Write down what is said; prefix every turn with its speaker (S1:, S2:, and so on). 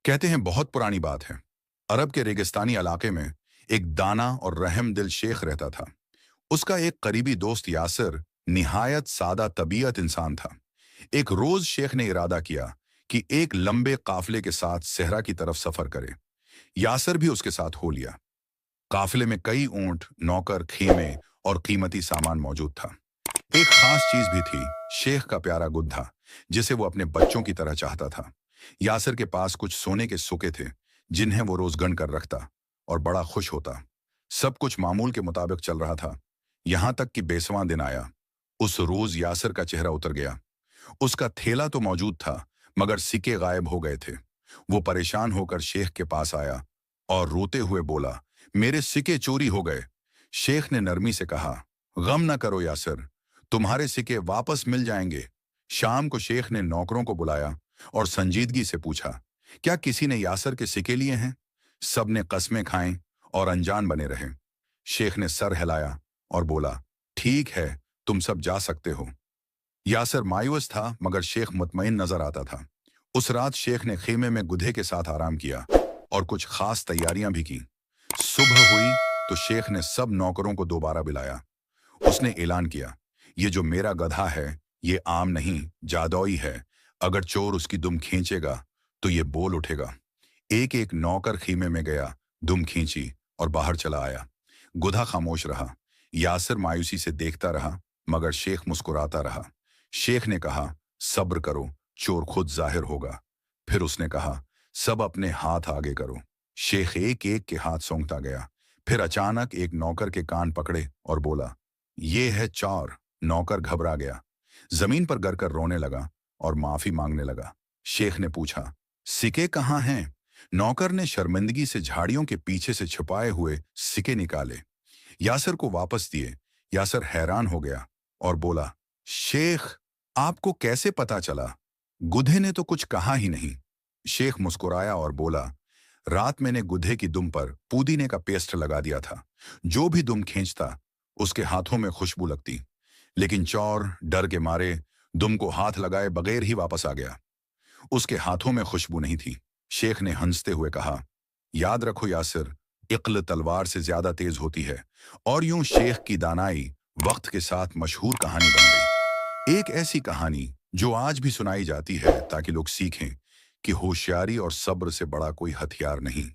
S1: कहते हैं बहुत पुरानी बात है। अरब के रेगिस्तानी इलाके में एक दाना और रहम दिल शेख रहता था। उसका एक करीबी दोस्त यासिर निहायत सादा तबीयत इंसान था। एक रोज शेख ने इरादा किया कि एक लंबे काफिले के साथ सहरा की तरफ सफर करे। यासिर भी उसके साथ हो लिया। काफिले में कई ऊंट, नौकर, खेमे और कीमती सामान मौजूद था। एक खास चीज भी थी, शेख का प्यारा गुद्दा, जिसे वो अपने बच्चों की तरह चाहता था। यासिर के पास कुछ सोने के सुके थे, जिन्हें वो रोज गन कर रखता और बड़ा खुश होता। सब कुछ मामूल के मुताबिक चल रहा था, यहां तक कि बेसवां दिन आया। उस रोज यासिर का चेहरा उतर गया। उसका थैला तो मौजूद था, मगर सिक्के गायब हो गए थे। वो परेशान होकर शेख के पास आया और रोते हुए बोला, मेरे सिक्के चोरी हो गए। शेख ने नरमी से कहा, गम न करो यासिर, तुम्हारे सिक्के वापस मिल जाएंगे। शाम को शेख ने नौकरों को बुलाया और संजीदगी से पूछा, क्या किसी ने यासिर के सिक्के लिए हैं? सब ने कस्में खाएं और अनजान बने रहे। शेख ने सर हिलाया और बोला, ठीक है, तुम सब जा सकते हो। यासिर मायूस था, मगर शेख मुतमईन नजर आता था। उस रात शेख ने खेमे में गुधे के साथ आराम किया और कुछ खास तैयारियां भी की। सुबह हुई तो शेख ने सब नौकरों को दोबारा बुलाया। उसने ऐलान किया, ये जो मेरा गधा है, ये आम नहीं, जादौई है। अगर चोर उसकी दुम खींचेगा तो ये बोल उठेगा। एक एक नौकर खीमे में गया, दुम खींची और बाहर चला आया। गुधा खामोश रहा। यासिर मायूसी से देखता रहा, मगर शेख मुस्कुराता रहा। शेख ने कहा, सब्र करो, चोर खुद जाहिर होगा। फिर उसने कहा, सब अपने हाथ आगे करो। शेख एक एक के हाथ सूंघता गया। फिर अचानक एक नौकर के कान पकड़े और बोला, ये है चोर। नौकर घबरा गया, जमीन पर गिरकर रोने लगा और माफी मांगने लगा। शेख ने पूछा, सिक्के कहाँ हैं? नौकर ने शर्मिंदगी से झाड़ियों के पीछे से छुपाए हुए सिक्के निकाले, यासिर को वापस दिए। यासिर हैरान हो गया और बोला, शेख, आपको कैसे पता चला? गुधे ने तो कुछ कहा ही नहीं। शेख मुस्कुराया और बोला, रात मैंने गुधे की दुम पर पुदीने का पेस्ट लगा दिया था। जो भी दुम खींचता उसके हाथों में खुशबू लगती। लेकिन चोर डर के मारे दुम को हाथ लगाए बगैर ही वापस आ गया। उसके हाथों में खुशबू नहीं थी। शेख ने हंसते हुए कहा, याद रखो यासिर, इक्ल तलवार से ज्यादा तेज होती है। और यूं शेख की दानाई वक्त के साथ मशहूर कहानी बन गई। एक ऐसी कहानी जो आज भी सुनाई जाती है, ताकि लोग सीखें कि होशियारी और सब्र से बड़ा कोई हथियार नहीं।